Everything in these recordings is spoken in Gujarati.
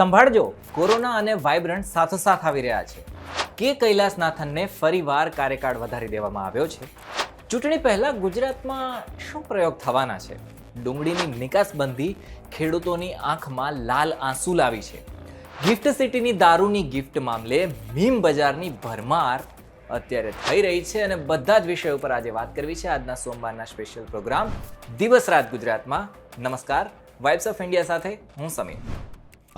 સંભાળજો, કોરોના અને વાઇબ્રન્ટ સાથોસાથ આવી રહ્યા છે. કે કૈલાસનાથનને ફરીવાર કાર્યકાળ વધારી દેવામાં આવ્યો છે. ચૂંટણી પહેલા ગુજરાતમાં શું પ્રયોગ થવાના છે? ડુંગળીની નિકાસબંધી ખેડૂતોની આંખમાં લાલ આંસુ લાવી છે. ગિફ્ટ સિટીની દારૂની ગિફ્ટ મામલે મીમ બજારની ભરમાર અત્યારે થઈ રહી છે અને બધા જ વિષયો ઉપર આજે વાત કરવી છે આજના સોમવારના સ્પેશિયલ પ્રોગ્રામ દિવસ રાત ગુજરાતમાં. નમસ્કાર, વાઇબ્સ ઓફ ઇન્ડિયા સાથે હું સમીર.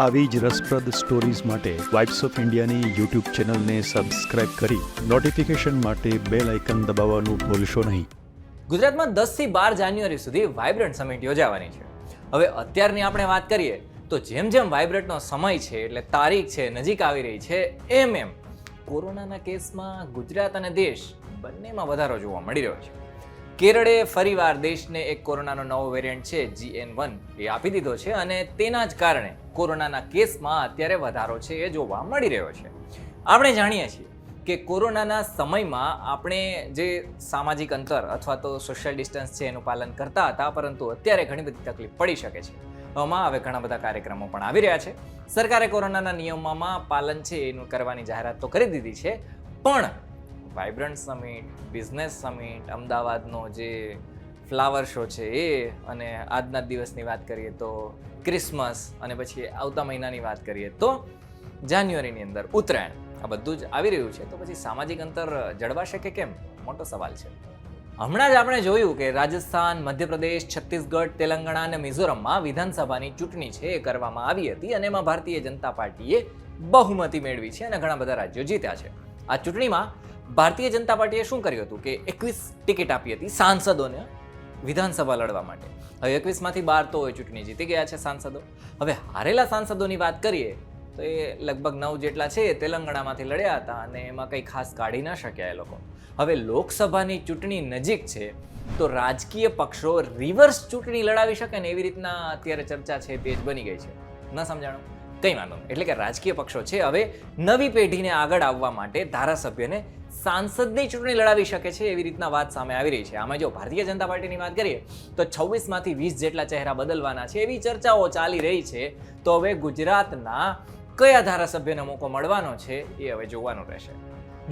આવી જ રસપ્રદ સ્ટોરીઝ માટે વાઇબ્સ ઓફ ઇન્ડિયાની યુટ્યુબ ચેનલને સબસ્ક્રાઇબ કરી નોટિફિકેશન માટે બેલ આઇકન દબાવવાનું ભૂલશો નહીં. ગુજરાતમાં 10 થી 12 જાન્યુઆરી સુધી વાઇબ્રન્ટ સમિટ યોજાવાની છે. હવે અત્યારની આપણે વાત કરીએ તો જેમ જેમ વાઇબ્રન્ટનો સમય છે એટલે તારીખ છે નજીક આવી રહી છે એમ કોરોનાના કેસમાં ગુજરાત અને દેશ બંનેમાં વધારો જોવા મળી રહ્યો છે. કેરળે ફરીવાર દેશને એક કોરોનાનો નવો વેરિયન્ટ છે GN1 એ આપી દીધો છે અને તેના જ કારણે કોરોનાના કેસમાં અત્યારે વધારો છે એ જોવા મળી રહ્યો છે. આપણે જાણીએ છીએ કે કોરોનાના સમયમાં આપણે જે સામાજિક અંતર અથવા તો સોશિયલ ડિસ્ટન્સ છે એનું પાલન કરતા હતા, પરંતુ અત્યારે ઘણી બધી તકલીફ પડી શકે છે. હવે ઘણા બધા કાર્યક્રમો પણ આવી રહ્યા છે. સરકારે કોરોનાના નિયમોમાં પાલન છે એનું કરવાની જાહેરાત તો કરી દીધી છે, પણ વાઇબ્રન્ટ સમિટ, બિઝનેસ સમિટ, અમદાવાદનો જે ફ્લાવર શો છે એ, અને આજના દિવસની વાત કરીએ તો ક્રિસમસ, અને પછી આવતા મહિનાની વાત કરીએ તો જાન્યુઆરીની અંદર ઉત્તરાયણ, આ બધું જ આવી રહ્યું છે. તો પછી સામાજિક અંતર જળવાશે કે કેમ? મોટો સવાલ છે. હમણાં જ આપણે જોયું કે રાજસ્થાન, મધ્યપ્રદેશ, છત્તીસગઢ, તેલંગાણા અને મિઝોરમમાં વિધાનસભાની ચૂંટણી છે એ કરવામાં આવી હતી અને એમાં ભારતીય જનતા પાર્ટીએ બહુમતી મેળવી છે અને ઘણા બધા રાજ્યો જીત્યા છે. આ ચૂંટણીમાં ભારતીય જનતા પાર્ટીએ શું કર્યું હતું કે 21 ટિકિટ આપી હતી સાંસદોને વિધાનસભા લડવા માટે. હવે 21માંથી 12 તો ચૂંટણી જીતી ગયા છે સાંસદો. હવે હારેલા સાંસદોની વાત કરીએ તો એ લગભગ 9 જેટલા છે તેલંગાણામાંથી લડ્યા હતા અને એમાં કંઈ ખાસ કાઢી ન શક્યા એ લોકો. હવે લોકસભાની ચૂંટણી નજીક છે તો રાજકીય પક્ષો રિવર્સ ચૂંટણી લડાવી શકે ને એવી રીતના અત્યારે ચર્ચા છે તે જ બની ગઈ છે. ન સમજાણું? કંઈ વાંધો નહીં. એટલે કે રાજકીય પક્ષો છે હવે નવી પેઢીને આગળ આવવા માટે ધારાસભ્યને સાંસદની ચૂંટણી લડાવી શકે છે એવી રીતના વાત સામે આવી રહી છે. આમાં જો ભારતીય જનતા પાર્ટીની વાત કરીએ તો 26માંથી 20 જેટલા ચહેરા બદલવાના છે એવી ચર્ચાઓ ચાલી રહી છે. તો હવે ગુજરાતના કયા ધારાસભ્યને મોકો મળવાનો છે એ હવે જોવાનું રહેશે.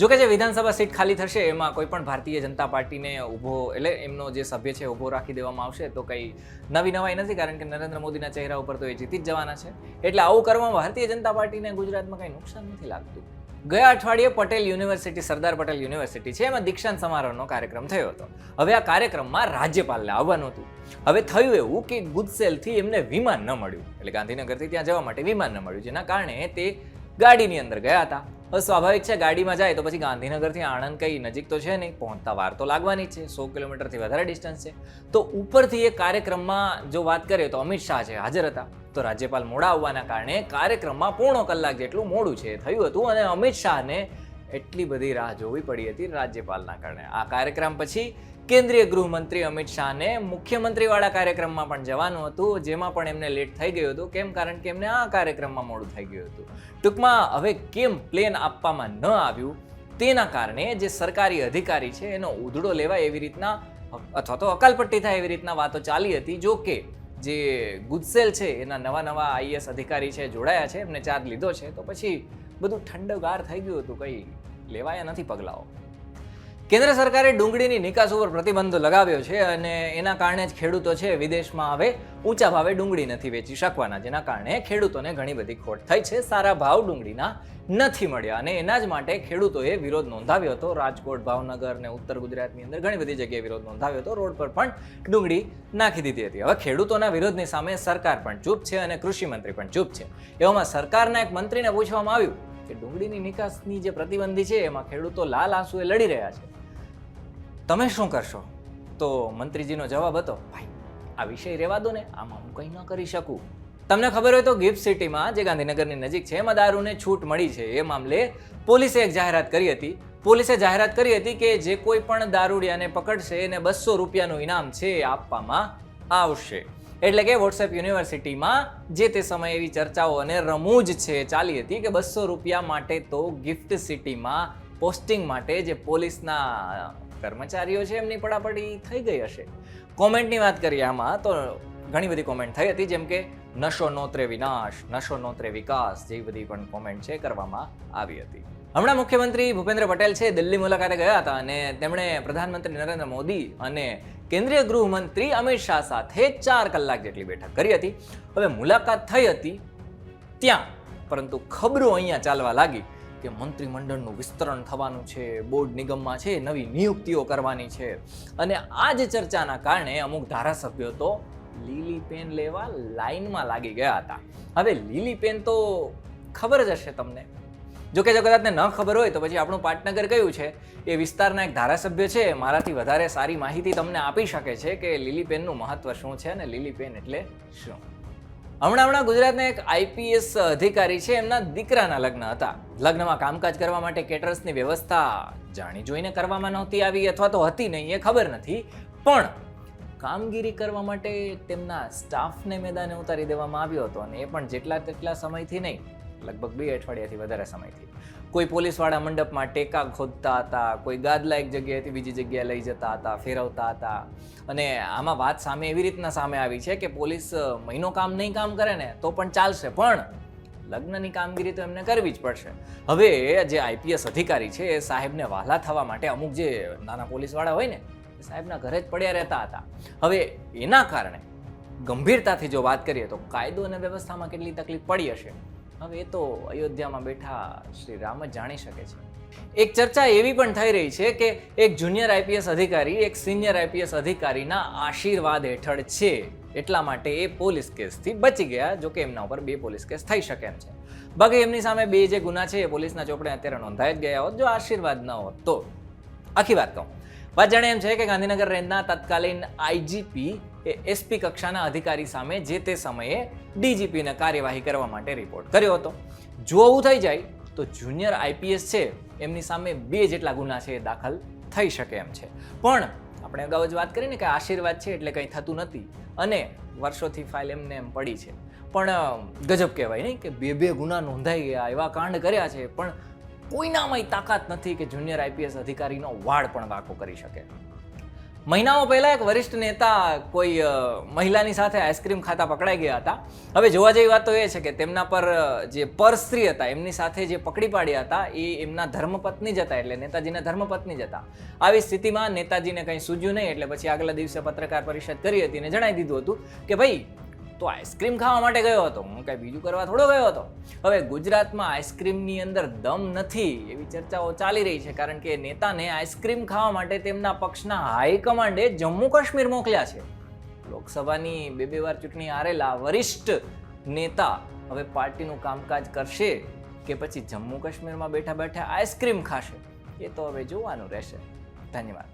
જોકે જે વિધાનસભા સીટ ખાલી થશે એમાં કોઈ પણ ભારતીય જનતા પાર્ટીને ઊભો, એટલે એમનો જે સભ્ય છે ઊભો રાખી દેવામાં આવશે તો કંઈ નવાઈ નથી, કારણ કે નરેન્દ્ર મોદીના ચહેરા ઉપર તો એ જીતી જ જવાના છે. એટલે આવું કરવામાં ભારતીય જનતા પાર્ટીને ગુજરાતમાં કંઈ નુકસાન નથી લાગતું. ગયા અઠવાડિયે પટેલ યુનિવર્સિટી, સરદાર પટેલ યુનિવર્સિટી છે એમાં દીક્ષાંત સમારોહનો કાર્યક્રમ થયો હતો. હવે આ કાર્યક્રમમાં રાજ્યપાલને આવવાનું હતું. હવે થયું એવું કે ગુજસેલથી એમને વિમાન ન મળ્યું, એટલે ગાંધીનગરથી ત્યાં જવા માટે વિમાન ન મળ્યું, જેના કારણે તે ગાડીની અંદર ગયા હતા. સ્વાભાવિક છે, ગાડીમાં જાય તો પછી ગાંધીનગરથી આણંદ કઈ નજીક તો છે નહીં, પહોંચતા વાર તો લાગવાની જ છે, 100 કિલોમીટરથી વધારે ડિસ્ટન્સ છે. તો ઉપરથી એ કાર્યક્રમમાં જો વાત કરીએ તો અમિત શાહ છે હાજર હતા, તો રાજ્યપાલ મોડા આવવાના કારણે કાર્યક્રમમાં પોણો કલાક જેટલું મોડું છે થયું હતું અને અમિત શાહને એટલી બધી રાહ જોવી પડી હતી રાજ્યપાલના કારણે. આ કાર્યક્રમ પછી કેન્દ્રીય ગૃહમંત્રી અમિત શાહને મુખ્યમંત્રીવાળા કાર્યક્રમમાં પણ જવાનું હતું, જેમાં પણ એમને લેટ થઈ ગયું હતું. કેમ? કારણ કે એમને આ કાર્યક્રમમાં મોડું થઈ ગયું હતું. ટૂંકમાં હવે કેમ પ્લેન આપવામાં ન આવ્યું તેના કારણે જે સરકારી અધિકારી છે એનો ઉધડો લેવાય એવી રીતના અથવા તો અકાલપટ્ટી થાય એવી રીતના વાતો ચાલી હતી. જો કે જે ગુજસેલ છે એના નવા IAS અધિકારી છે જોડાયા છે, એમને ચાર્જ લીધો છે, તો પછી બધું ઠંડગાર થઈ ગયું હતું, કંઈ લેવાયા નથી પગલાઓ. કેન્દ્ર સરકારે ડુંગળીની નિકાસ ઉપર પ્રતિબંધ લગાવ્યો છે અને એના કારણે જ ખેડૂતો છે વિદેશમાં હવે ઊંચા ભાવે ડુંગળી નથી વેચી શકવાના, જેના કારણે ખેડૂતોને ઘણી બધી ખોટ થઈ છે. સારા ભાવ ડુંગળીના નથી મળ્યા અને એના જ માટે ખેડૂતોએ વિરોધ નોંધાવ્યો હતો. રાજકોટ, ભાવનગર અને ઉત્તર ગુજરાતની અંદર ઘણી બધી જગ્યાએ વિરોધ નોંધાવ્યો હતો. રોડ પર પણ ડુંગળી નાખી દીધી હતી. હવે ખેડૂતોના વિરોધની સામે સરકાર પણ ચૂપ છે અને કૃષિ મંત્રી પણ ચૂપ છે. એવામાં સરકારના એક મંત્રીને પૂછવામાં આવ્યું કે ડુંગળીની નિકાસની જે પ્રતિબંધી છે એમાં ખેડૂતો લાલ આંસુએ લડી રહ્યા છે, તમે શું કરશો? તો મંત્રીજીનો જવાબ હતો, ભાઈ આ વિષય રહેવા દો ને, આમાં હું કંઈ ન કરી શકું. તમને ખબર હોય તો ગિફ્ટ સિટીમાં જે ગાંધીનગરની નજીક છે એમાં દારૂને છૂટ મળી છે. એ મામલે પોલીસે એક જાહેરાત કરી હતી. પોલીસે જાહેરાત કરી હતી કે જે કોઈ પણ દારૂડિયાને પકડશે એને 200 રૂપિયાનું ઇનામ છે એ આપવામાં આવશે. એટલે કે વોટ્સએપ યુનિવર્સિટીમાં જે તે સમયે એવી ચર્ચાઓ અને રમૂજ છે ચાલી હતી કે 200 રૂપિયા માટે તો ગિફ્ટ સિટીમાં પોસ્ટિંગ માટે જે પોલીસના કર્મચારીઓ છે એમની પડાપડી થઈ ગઈ હશે. કોમેન્ટની વાત કરીએ આમાં તો ઘણી બધી કોમેન્ટ થઈ હતી, જેમ કે નશો નોતરે વિનાશ, નશો નોતરે વિકાસ જેવી બધી પણ કોમેન્ટ છે કરવામાં આવી હતી. હમણાં મુખ્યમંત્રી ભૂપેન્દ્ર પટેલ છે દિલ્હી મુલાકાતે ગયા હતા અને તેમણે પ્રધાનમંત્રી નરેન્દ્ર મોદી અને કેન્દ્રીય ગૃહમંત્રી અમિત શાહ સાથે 4 કલાક જેટલી બેઠક કરી હતી. હવે મુલાકાત થઈ હતી ત્યાં, પરંતુ ખબરો અહીંયા ચાલવા લાગી કે મંત્રીમંડળનું વિસ્તરણ થવાનું છે, બોર્ડ નિગમમાં છે નવી નિયુક્તિઓ કરવાની છે, અને આ જ ચર્ચાના કારણે અમુક ધારાસભ્યો તો લીલી પેન લેવા લાઈનમાં લાગી ગયા હતા. હવે લીલી પેન તો ખબર જ હશે તમને. જો કે જો કદાચને ન ખબર હોય તો પછી આપણું પાટનગર કયું છે એ વિસ્તારના એક ધારાસભ્ય છે મારાથી વધારે સારી માહિતી તમને આપી શકે છે કે લીલી પેનનું મહત્વ શું છે અને લીલી પેન એટલે શું. હમણાં ગુજરાતના એક આઈપીએસ અધિકારી છે, એમના દીકરાના લગ્ન હતા. લગ્નમાં કામકાજ કરવા માટે કેટરર્સની વ્યવસ્થા જાણી જોઈને કરવામાં નહોતી આવી, અથવા તો હતી નહીં એ ખબર નથી, પણ કામગીરી કરવા માટે તેમના સ્ટાફને મેદાને ઉતારી દેવામાં આવ્યો હતો, અને એ પણ તેટલા સમયથી નહીં, લગભગ 2 અઠવાડિયાથી વધારે સમયથી. કોઈ પોલીસવાળા મંડપમાં ટેકા ખોદતા હતા, કોઈ ગાદલા એક જગ્યાએથી બીજી જગ્યાએ લઈ જતા હતા, ફેરવતા હતા. અને આમાં વાત સામે એવી રીતના સામે આવી છે કે પોલીસ મહિનો કામ નહીં કામ કરે ને તો પણ ચાલશે, પણ લગ્નની કામગીરી તો એમને કરવી જ પડશે. હવે જે આઈપીએસ અધિકારી છે એ સાહેબને વહાલા થવા માટે અમુક જે નાના પોલીસવાળા હોય ને એ સાહેબના ઘરે જ પડ્યા રહેતા હતા. હવે એના કારણે ગંભીરતાથી જો વાત કરીએ તો કાયદો અને વ્યવસ્થામાં કેટલી તકલીફ પડી હશે, હવે એ તો અયોધ્યામાં બેઠા શ્રી રામ જ જાણી શકે છે. એક ચર્ચા એવી પણ થઈ રહી છે કે એક જુનિયર આઈપીએસ અધિકારી એક સિનિયર આઈપીએસ અધિકારીના આશીર્વાદ હેઠળ છે, એટલા માટે એ પોલીસ કેસથી બચી ગયા. જો કે એમના ઉપર 2 પોલીસ કેસ થઈ શકે એમ છે. બાકી એમની સામે 2 જે ગુના છે એ પોલીસના ચોપડે અત્યારે નોંધાઈ જ ગયા હોત જો આશીર્વાદ ન હોત તો. આખી વાત કહું, વાત જાણે એમ છે કે ગાંધીનગર રેન્જના તત્કાલીન આઈજીપી એ એસપી કક્ષાના અધિકારી સામે જે તે સમયે ડીજીપીને કાર્યવાહી કરવા માટે રિપોર્ટ કર્યો હતો. જો આવું થઈ જાય તો જુનિયર આઈપીએસ છે એમની સામે 2 જેટલા ગુના છે એ દાખલ થઈ શકે એમ છે. પણ આપણે અગાઉ જ વાત કરીને કે આશીર્વાદ છે એટલે કંઈ થતું નથી અને વર્ષોથી ફાઇલ એમને એમ પડી છે. પણ ગજબ કહેવાય નહીં કે 2 ગુના નોંધાઈ ગયા, એવા કાંડ કર્યા છે, પણ કોઈનામાં તાકાત નથી કે જુનિયર આઈપીએસ અધિકારીનો વાળ પણ વાંકો કરી શકે. મહિનાઓ પહેલા એક વરિષ્ઠ નેતા કોઈ મહિલાની સાથે આઈસ્ક્રીમ ખાતા પકડાઈ ગયા હતા. હવે જોવા જેવી વાત તો એ છે કે તેમના પર જે પરસ્ત્રી હતા એમની સાથે જે પકડી પાડ્યા હતા એ એમના ધર્મપત્ની જ હતા, એટલે નેતાજીના ધર્મપત્ની જ હતા. આવી સ્થિતિમાં નેતાજીને કંઈ સૂઝ્યું નહીં, એટલે પછી આગલા દિવસે પત્રકાર પરિષદ કરી હતી અને જણાવી દીધું હતું કે ભાઈ તો આઈસ્ક્રીમ ખાવા માટે ગયો હતો, હું કાંઈ બીજું કરવા થોડો ગયો હતો. હવે ગુજરાતમાં આઈસ્ક્રીમની અંદર દમ નથી એવી ચર્ચાઓ ચાલી રહી છે, કારણ કે નેતાને આઈસ્ક્રીમ ખાવા માટે તેમના પક્ષના હાઈકમાન્ડે જમ્મુ કાશ્મીર મોકલ્યા છે. લોકસભાની 2 વાર ચૂંટણી હારેલા વરિષ્ઠ નેતા હવે પાર્ટીનું કામકાજ કરશે કે પછી જમ્મુ કાશ્મીરમાં બેઠા બેઠા આઈસ્ક્રીમ ખાશે એ તો હવે જોવાનું રહેશે. ધન્યવાદ.